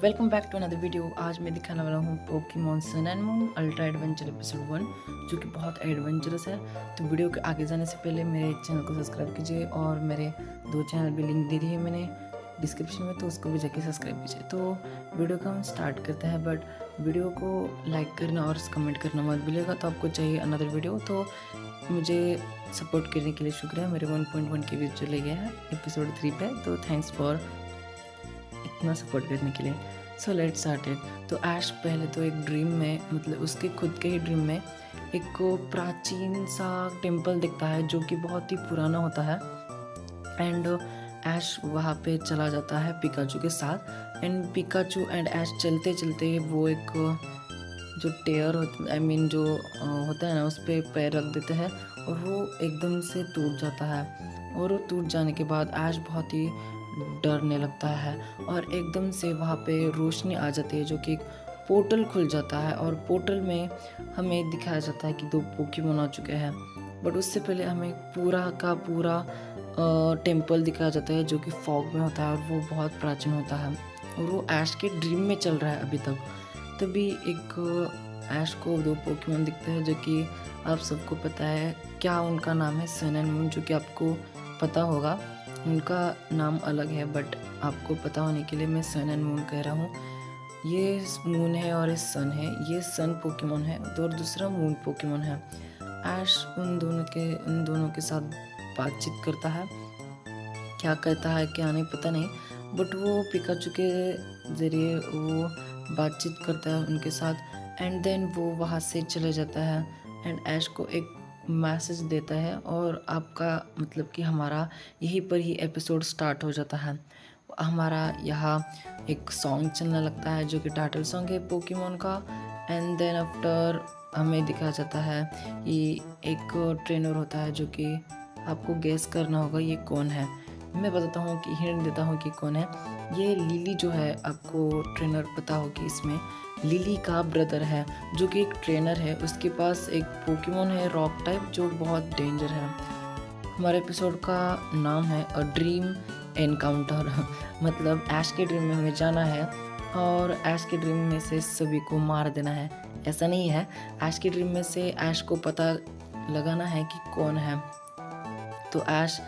Welcome back to another video. आज मैं दिखाने वाला हूँ Pokemon Sun and Moon Ultra Adventure episode 1, जो कि बहुत एडवेंचरस है। तो वीडियो के आगे जाने से पहले मेरे चैनल को सब्सक्राइब कीजिए और मेरे 2 चैनल भी लिंक दे दी है मैंने डिस्क्रिप्शन में, तो उसको भी जाके सब्सक्राइब कीजिए। तो वीडियो को हम स्टार्ट करते हैं, बट वीडियो को लाइक करना और कमेंट करना मत भूलिएगा। तो आपको चाहिए अनदर वीडियो, तो मुझे सपोर्ट करने के लिए शुक्रिया। मेरे 1.1 के व्यूज चले गए हैं एपिसोड 3 पे, तो थैंक्स फॉर इतना सपोर्ट करने के लिए। So let's start it. तो ऐश पहले तो एक ड्रीम में, मतलब उसके खुद के ही ड्रीम में, एक प्राचीन सा टेम्पल दिखता है जो कि बहुत ही पुराना होता है। एंड ऐश वहाँ पे चला जाता है पिकाचू के साथ। एंड पिकाचू एंड ऐश चलते चलते वो एक जो टेयर आई मीन जो होता है ना, उस पर पैर रख देते हैं और वो एकदम से टूट जाता है। और वो टूट जाने के बाद ऐश बहुत ही डरने लगता है और एकदम से वहाँ पे रोशनी आ जाती है, जो कि एक पोर्टल खुल जाता है। और पोर्टल में हमें दिखाया जाता है कि 2 पोकेमॉन आ चुके हैं। बट उससे पहले हमें पूरा का पूरा टेम्पल दिखाया जाता है जो कि फॉग में होता है और वो बहुत प्राचीन होता है और वो ऐश के ड्रीम में चल रहा है अभी तक। तभी एक ऐश को 2 पोकेमॉन दिखते हैं जो कि आप सबको पता है क्या उनका नाम है, सन एंड मून, जो कि आपको पता होगा। उनका नाम अलग है बट आपको पता होने के लिए मैं सन एंड मून कह रहा हूँ। ये मून है और ये सन है। ये सन पोकेमॉन है और दूसरा मून पोकेमॉन है। ऐश उन दोनों के साथ बातचीत करता है। क्या कहता है क्या नहीं पता नहीं, बट वो पिकाचू के ज़रिए वो बातचीत करता है उनके साथ। एंड देन वो वहाँ से चले जाता है एंड ऐश को एक मैसेज देता है और आपका मतलब कि हमारा यहीं पर ही एपिसोड स्टार्ट हो जाता है। हमारा यहाँ एक सॉन्ग चलने लगता है जो कि टाइटल सॉन्ग है पोकेमॉन का। एंड देन आफ्टर हमें दिखाया जाता है कि एक ट्रेनर होता है जो कि आपको गेस करना होगा ये कौन है। मैं बताता हूँ कि हिंट देता हूँ कि कौन है। ये लिली जो है, आपको ट्रेनर पता होगी, इसमें लिली का ब्रदर है जो कि एक ट्रेनर है। उसके पास एक पोकेमॉन है रॉक टाइप जो बहुत डेंजर है। हमारे एपिसोड का नाम है अ ड्रीम एनकाउंटर मतलब ऐश के ड्रीम में हमें जाना है और ऐश के ड्रीम में से सभी को मार देना है। ऐसा नहीं है, ऐश के ड्रीम में से ऐश को पता लगाना है कि कौन है। तो ऐश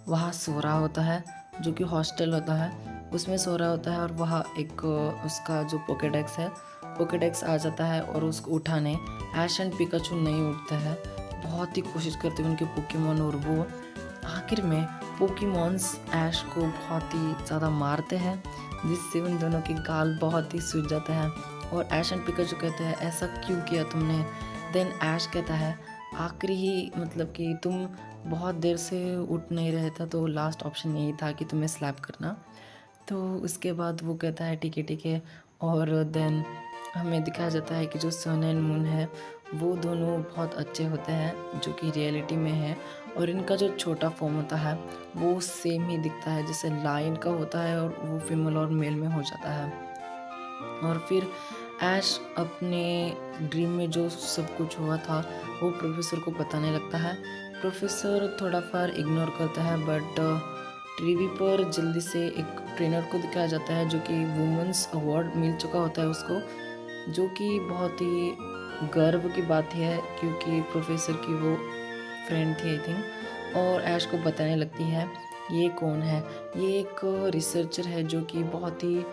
वहाँ सो रहा होता है, जो कि हॉस्टल होता है, उसमें सो रहा होता है। और वहाँ एक उसका जो पोकेडेक्स आ जाता है और उसको उठाने ऐश एंड पिकाचू नहीं उठते हैं। बहुत ही कोशिश करते हैं उनके पोकेमॉन और वो आखिर में पोकेमॉन्स ऐश को बहुत ही ज़्यादा मारते हैं, जिससे उन दोनों के गाल बहुत ही सूज जाते हैं। और ऐश एंड पिकाचू कहते हैं ऐसा क्यों किया तुमने। देन ऐश कहता है आखिरी ही मतलब कि तुम बहुत देर से उठ नहीं रहे था, तो लास्ट ऑप्शन यही था कि तुम्हें स्लैप करना। तो उसके बाद वो कहता है ठीक है। और देन हमें दिखाया जाता है कि जो सन एंड मून है वो दोनों बहुत अच्छे होते हैं जो कि रियलिटी में है। और इनका जो छोटा फॉर्म होता है वो सेम ही दिखता है, जैसे लाइन का होता है और वो फीमेल और मेल में हो जाता है। और फिर ऐश अपने ड्रीम में जो सब कुछ हुआ था वो प्रोफेसर को बताने लगता है। प्रोफेसर थोड़ा फार इग्नोर करता है, बट टीवी पर जल्दी से एक ट्रेनर को दिखाया जाता है जो कि वुमेंस अवार्ड मिल चुका होता है उसको, जो कि बहुत ही गर्व की बात है क्योंकि प्रोफेसर की वो फ्रेंड थी आई थिंक। और ऐश को बताने लगती है ये कौन है। ये एक रिसर्चर है जो कि बहुत ही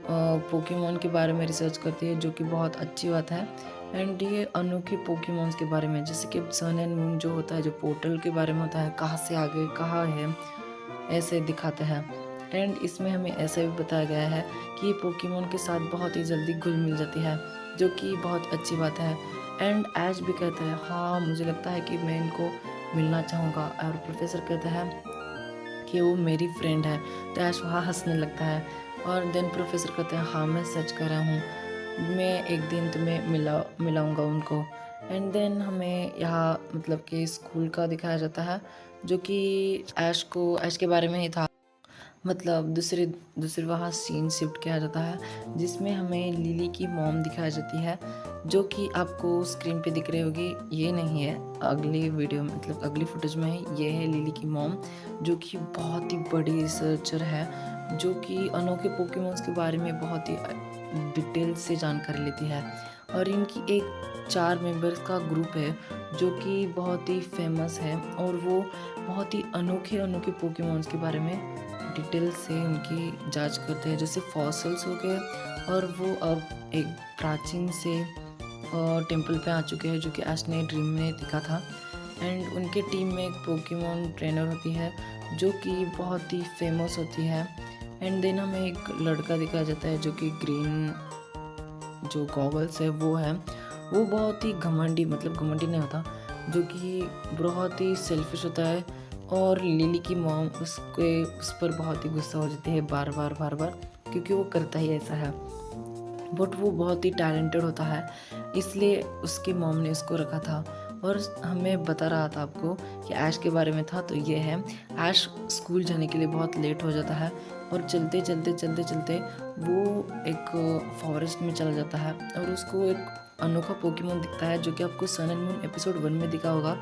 पोकेमॉन के बारे में रिसर्च करती है, जो कि बहुत अच्छी बात है। एंड ये अनोखे पोकेमॉन्स के बारे में, जैसे कि सन एंड मून जो होता है, जो पोर्टल के बारे में होता है, कहाँ से आ गए कहाँ है, ऐसे दिखाते हैं। एंड इसमें हमें ऐसा भी बताया गया है कि ये पोकेमॉन के साथ बहुत ही जल्दी घुल मिल जाती है, जो कि बहुत अच्छी बात है। एंड ऐश भी कहता है हाँ मुझे लगता है कि मैं इनको मिलना चाहूँगा। और प्रोफेसर कहता है कि वो मेरी फ्रेंड है। तो ऐश वहाँ हंसने लगता है और देन प्रोफेसर कहते हैं हाँ मैं सच कर रहा हूँ, मैं एक दिन तुम्हें मिलाऊंगा उनको। एंड देन हमें यहाँ मतलब कि स्कूल का दिखाया जाता है जो कि ऐश के बारे में ही था। मतलब दूसरे वहाँ सीन शिफ्ट किया जाता है जिसमें हमें लिली की मॉम दिखाई जाती है, जो कि आपको स्क्रीन पे दिख रही होगी। ये नहीं है, अगली वीडियो मतलब अगली फुटेज में है। ये है लिली की मॉम, जो कि बहुत ही बड़ी रिसर्चर है जो कि अनोखे पोकेमॉन्स के बारे में बहुत ही डिटेल से जानकारी लेती है। और इनकी एक 4 मेंबर्स का ग्रुप है जो कि बहुत ही फेमस है और वो बहुत ही अनोखे अनोखे पोकेमॉन्स के बारे में डिटेल से उनकी जांच करते हैं। जैसे फॉसिल्स हो गए, और वो अब एक प्राचीन से टेम्पल पे आ चुके हैं जो कि ऐश ने ड्रीम में दिखा था। एंड उनके टीम में एक पोकेमॉन ट्रेनर होती है जो कि बहुत ही फेमस होती है। एंड देन हमें एक लड़का दिखाया जाता है जो कि ग्रीन जो गॉगल्स है वो है। वो बहुत ही घमंडी, मतलब घमंडी नहीं होता, जो कि बहुत ही सेल्फिश होता है। और लिली की मॉम उस पर बहुत ही गुस्सा हो जाती है बार बार क्योंकि वो करता ही ऐसा है। बट वो बहुत ही टैलेंटेड होता है, इसलिए उसकी मॉम ने उसको रखा था। और हमें बता रहा था आपको कि ऐश के बारे में था, तो ये है ऐश स्कूल जाने के लिए बहुत लेट हो जाता है और चलते चलते वो एक फॉरेस्ट में चला जाता है और उसको एक अनोखा पोकेमॉन दिखता है जो कि आपको सन एंड मून एपिसोड 1 में दिखा होगा।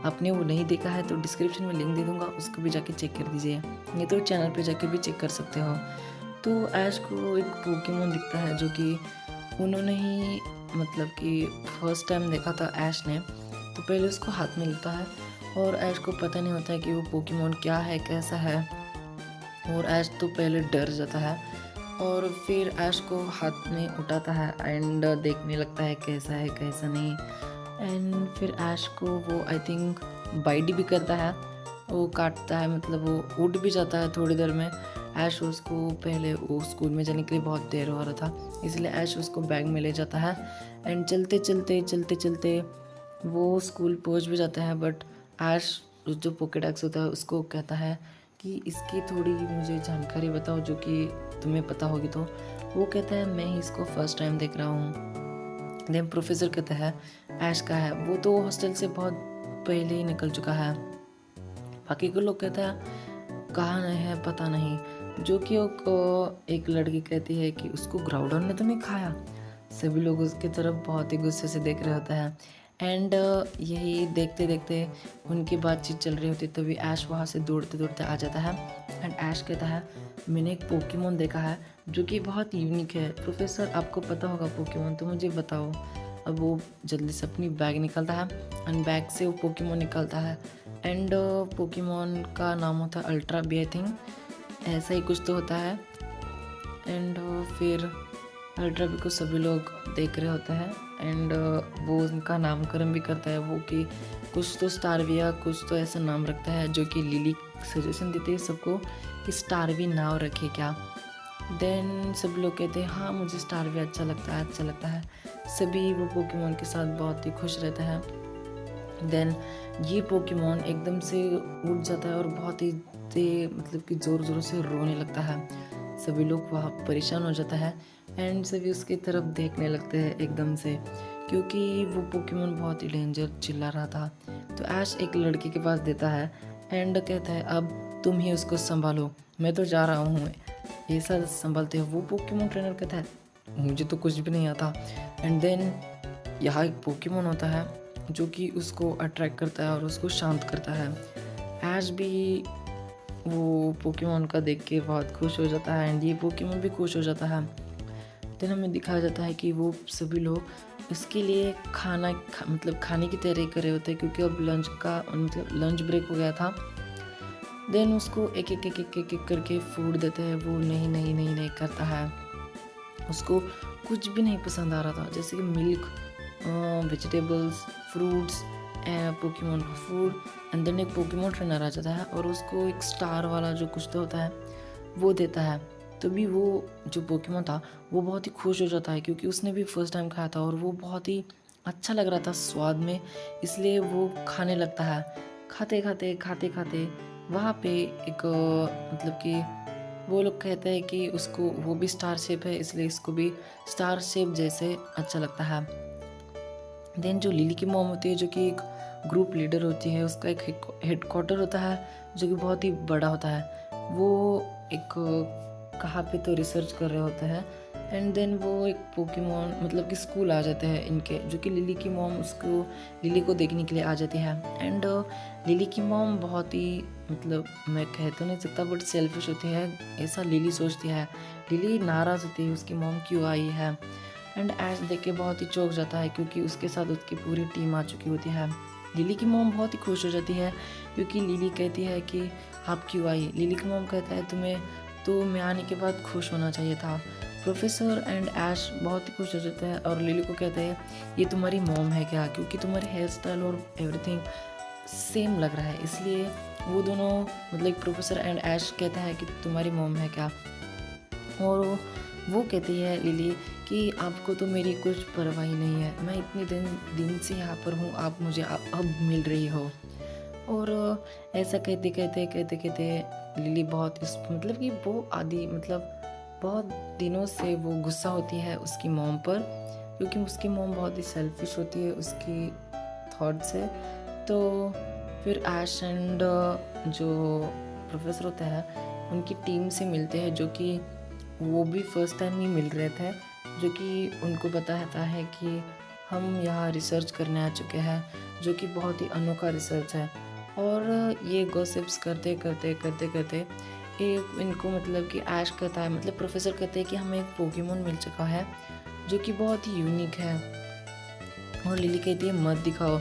आपने वो नहीं देखा है तो डिस्क्रिप्शन में लिंक दे दूंगा, उसको भी जाके चेक कर दीजिए, नहीं तो चैनल पे जाके भी चेक कर सकते हो। तो ऐश को एक पोकेमॉन दिखता है जो कि उन्होंने ही मतलब कि फर्स्ट टाइम देखा था ऐश ने। तो पहले उसको हाथ में लेता है और ऐश को पता नहीं होता है कि वो पोकेमॉन क्या है, कैसा है। और ऐश तो पहले डर जाता है और फिर ऐश को हाथ में उठाता है एंड देखने लगता है कैसा है कैसा नहीं। एंड फिर ऐश को वो आई थिंक बाइट भी करता है, वो काटता है, मतलब वो उठ भी जाता है थोड़ी देर में। ऐश उसको पहले वो स्कूल में जाने के लिए बहुत देर हो रहा था, इसलिए ऐश उसको बैग में ले जाता है। एंड चलते चलते वो स्कूल पहुंच भी जाता है। बट ऐश जो पोकेडेक्स होता है उसको कहता है कि इसकी थोड़ी मुझे जानकारी बताओ जो कि तुम्हें पता होगी। तो वो कहता है मैं ही इसको फर्स्ट टाइम देख रहा हूँ। देन प्रोफेसर कहता है ऐश का है, वो तो हॉस्टल से बहुत पहले ही निकल चुका है। बाकी के लोग कहता है कहाँ नहीं है पता नहीं, जो कि एक लड़की कहती है कि उसको ग्राउडन ने तो नहीं खाया। सभी लोग उसकी तरफ बहुत ही गुस्से से देख रहे होते हैं। एंड यही देखते उनकी बातचीत चल रही होती, तभी ऐश वहाँ से दौड़ते आ जाता है। एंड ऐश कहता है मैंने एक पोकेमॉन देखा है जो कि बहुत यूनिक है। प्रोफेसर आपको पता होगा पोकेमॉन, तो मुझे बताओ। अब वो जल्दी से अपनी बैग निकालता है एंड बैग से वो पोकेमॉन निकालता है। एंड पोकेमॉन का नाम होता है अल्ट्रा बी, आई थिंक ऐसा ही कुछ तो होता है। एंड फिर अल्ट्रा बी को सभी लोग देख रहे होते हैं एंड वो उनका नामकरण भी करता है। वो कि कुछ तो स्टारविया कुछ तो ऐसा नाम रखता है, जो कि लिली सजेशन देती है सबको कि स्टारवी नाम रखे क्या। देन सब लोग कहते हैं हाँ मुझे स्टारविया अच्छा लगता है। सभी वो पोकेमॉन के साथ बहुत ही खुश रहता है। देन ये पोकेमॉन एकदम से उठ जाता है और बहुत ही मतलब कि ज़ोर से रोने लगता है। सभी लोग वहाँ परेशान हो जाता है एंड सभी उसकी तरफ देखने लगते हैं एकदम से, क्योंकि वो पोकेमॉन बहुत ही डेंजर चिल्ला रहा था। तो ऐश एक लड़की के पास देता है एंड कहता है अब तुम ही उसको संभालो, मैं तो जा रहा हूँ। ऐसा संभालते हैं। वो पोकेमॉन ट्रेनर कहता है मुझे तो कुछ भी नहीं आता। एंड देन यहाँ एक पोकेमॉन होता है जो कि उसको अट्रैक्ट करता है और उसको शांत करता है। ऐश भी वो पोकेमॉन का देख के बहुत खुश हो जाता है एंड ये पोकेमॉन भी खुश हो जाता है। देन हमें दिखाया जाता है कि वो सभी लोग इसके लिए मतलब खाने की तैयारी कर रहे होते हैं, क्योंकि अब मतलब लंच ब्रेक हो गया था। देन उसको एक करके फूड देते हैं। वो नहीं करता है, उसको कुछ भी नहीं पसंद आ रहा था, जैसे कि मिल्क, वेजिटेबल्स, फ्रूट्स, पोकेमॉन का फूड। एंड देन एक पोकेमॉन ट्रेनर आ जाता है और उसको एक स्टार वाला जो कुछ तो होता है वो देता है। तो भी वो जो पोकेमॉन था वो बहुत ही खुश हो जाता है, क्योंकि उसने भी फर्स्ट टाइम खाया था और वो बहुत ही अच्छा लग रहा था स्वाद में, इसलिए वो खाने लगता है। खाते वहाँ पे एक मतलब कि वो लोग कहते हैं कि उसको वो भी स्टार शेप है, इसलिए इसको भी स्टार शेप जैसे अच्छा लगता है। देन जो लिली की मॉम होती है जो कि एक ग्रुप लीडर होती है, उसका एक हेडक्वार्टर होता है जो कि बहुत ही बड़ा होता है। वो एक कहाँ पे तो रिसर्च कर रहे होते हैं। एंड देन वो एक पोकेमॉन मतलब कि स्कूल आ जाते हैं इनके, जो कि लिली की मॉम उसको लिली को देखने के लिए आ जाती है। एंड लिली की मॉम बहुत ही मतलब मैं कह तो नहीं सकता बट सेल्फिश होती है, ऐसा लिली सोचती है। लिली नाराज़ होती है उसकी मॉम क्यों आई है। एंड ऐश देख के बहुत ही चौंक जाता है क्योंकि उसके साथ उसकी पूरी टीम आ चुकी होती है। लिली की मॉम बहुत ही खुश हो जाती है क्योंकि लिली कहती है कि आप क्यों आई। लिली की मॉम कहता है तुम्हें तो मैं आने के बाद खुश होना चाहिए था। प्रोफेसर एंड ऐश बहुत ही खुश हो जाते हैं और लिली को कहते हैं ये तुम्हारी मॉम है क्या, क्योंकि तुम्हारी हेयर स्टाइल और एवरीथिंग सेम लग रहा है, इसलिए वो दोनों मतलब प्रोफेसर एंड ऐश कहता है कि तुम्हारी मॉम है क्या। और वो कहती है लिली कि आपको तो मेरी कुछ परवाह ही नहीं है, मैं इतने दिन से यहाँ पर हूँ, आप मुझे अब मिल रही हो। और ऐसा कहते कहते कहते कहते लिली बहुत इस मतलब कि वो आदि मतलब बहुत दिनों से वो गुस्सा होती है उसकी मॉम पर, क्योंकि उसकी मॉम बहुत ही सेल्फिश होती है उसकी थॉट से। तो फिर ऐश एंड जो प्रोफेसर होता है उनकी टीम से मिलते हैं, जो कि वो भी फर्स्ट टाइम ही मिल रहे थे, जो कि उनको बताता है कि हम यहाँ रिसर्च करने आ चुके हैं, जो कि बहुत ही अनोखा रिसर्च है। और ये गॉसिप्स करते करते करते करते एक इनको मतलब कि ऐश कहता है मतलब प्रोफेसर कहते हैं कि हमें एक पोकेमॉन मिल चुका है जो कि बहुत ही यूनिक है। और लिली कहती है मत दिखाओ,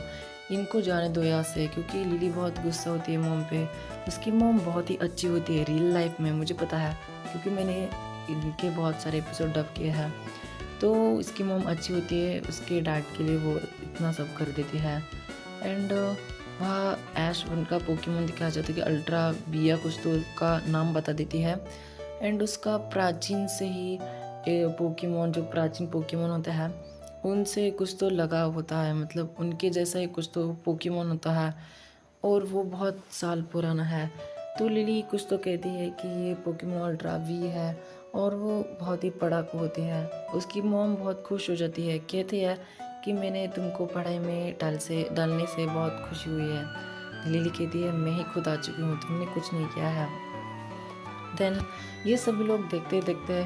इनको जाने दो यहाँ से, क्योंकि लिली बहुत गुस्सा होती है मॉम पे। उसकी मॉम बहुत ही अच्छी होती है रियल लाइफ में, मुझे पता है क्योंकि मैंने इनके बहुत सारे एपिसोड डब किए हैं। तो इसकी मॉम अच्छी होती है, उसके डैड के लिए वो इतना सब कर देती है। एंड वहाँ ऐश उनका पोकेमॉन दिखाया जाता है कि अल्ट्रा बिया कुछ तो उसका नाम बता देती है। एंड उसका प्राचीन से ही पोकेमॉन जो प्राचीन पोकेमॉन होता है उनसे कुछ तो लगाव होता है, मतलब उनके जैसा ही कुछ तो पोकेमॉन होता है और वो बहुत साल पुराना है। तो लिली कुछ तो कहती है कि ये पोकेमॉन अल्ट्रा वी है और वो बहुत ही पढ़ाकू होती है। उसकी मॉम बहुत खुश हो जाती है, कहती है कि मैंने तुमको पढ़ाई में डालने से बहुत खुशी हुई है। लिली कहती है मैं ही खुद आ चुकी हूँ, तुमने कुछ नहीं किया है। देन ये सभी लोग देखते देखते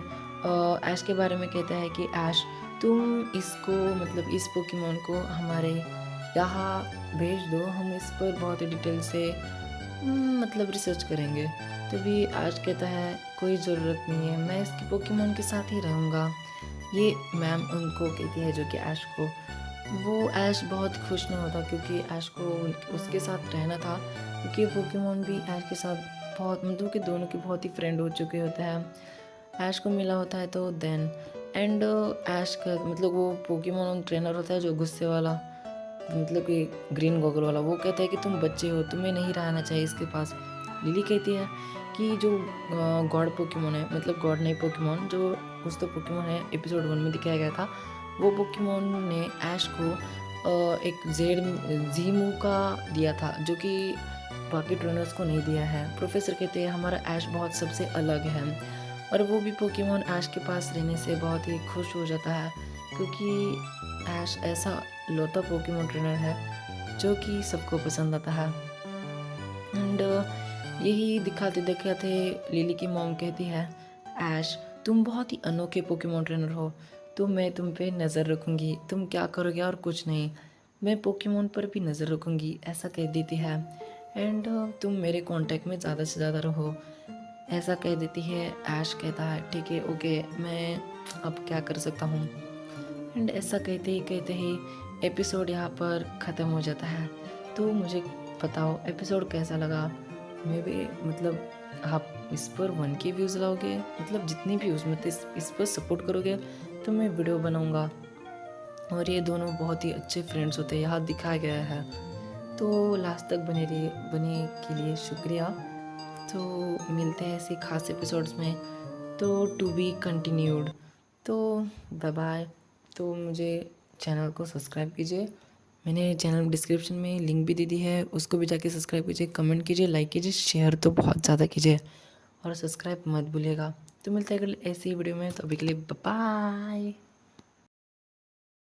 ऐश के बारे में कहता है कि ऐश तुम इसको मतलब इस पोकेमॉन को हमारे यहाँ भेज दो, हम इस पर बहुत ही डिटेल से मतलब रिसर्च करेंगे। तभी ऐश कहता है कोई ज़रूरत नहीं है, मैं इसके पोकेमॉन के साथ ही रहूँगा। ये मैम उनको कहती है जो कि ऐश को। वो ऐश बहुत खुश नहीं होता क्योंकि ऐश को उसके साथ रहना था, क्योंकि पोकेमॉन भी ऐश के साथ बहुत मतलब कि दोनों के बहुत ही फ्रेंड हो चुके होते हैं। ऐश को मिला होता है तो देन एंड ऐश का मतलब वो पोकेमॉन ट्रेनर होता है जो गुस्से वाला मतलब कि ग्रीन गॉगल वाला, वो कहता है कि तुम बच्चे हो, तुम्हें नहीं रहना चाहिए इसके पास। लिली कहती है कि जो गॉड पोकेमॉन है मतलब गॉड नहीं पोकेमॉन जो कुछ तो पोकेमॉन है एपिसोड 1 में दिखाया गया था, वो पोकेमॉन ने ऐश को एक ज़ीमू का दिया था जो कि बाकी ट्रेनर्स को नहीं दिया है। प्रोफेसर कहते हैं हमारा ऐश बहुत सबसे अलग है और वो भी पोकेमॉन ऐश के पास रहने से बहुत ही खुश हो जाता है, क्योंकि ऐश ऐसा लौता पोकेमॉन ट्रेनर है जो कि सबको पसंद आता है। एंड यही दिखाते दिखाते लिली की मॉम कहती है ऐश तुम बहुत ही अनोखे पोकेमॉन ट्रेनर हो, तो मैं तुम पे नज़र रखूँगी, तुम क्या करोगे और कुछ नहीं, मैं पोकेमॉन पर भी नज़र रखूँगी, ऐसा कह देती है। एंड तुम मेरे कांटेक्ट में ज़्यादा से ज़्यादा रहो, ऐसा कह देती है। ऐश कहता है ठीक है ओके, मैं अब क्या कर सकता हूँ। एंड ऐसा कहते ही एपिसोड यहाँ पर ख़त्म हो जाता है। तो मुझे बताओ एपिसोड कैसा लगा। मैं भी मतलब आप इस पर 1K व्यूज़ लाओगे, मतलब जितनी भी व्यूज़ मतलब इस पर सपोर्ट करोगे तो मैं वीडियो बनाऊँगा। और ये दोनों बहुत ही अच्छे फ्रेंड्स होते हैं, यहाँ दिखाया गया है। तो लास्ट तक बने के लिए शुक्रिया। तो मिलते हैं ऐसे खास एपिसोड्स में, तो टू बी कंटिन्यूड। तो बाय बाय। तो मुझे चैनल को सब्सक्राइब कीजिए, मैंने चैनल डिस्क्रिप्शन में लिंक भी दे दी है, उसको भी जाके सब्सक्राइब कीजिए, कमेंट कीजिए, लाइक कीजिए, शेयर तो बहुत ज़्यादा कीजिए और सब्सक्राइब मत भूलिएगा। तो मिलते हैं अगले ऐसी वीडियो में, तो अभी के लिए बाय।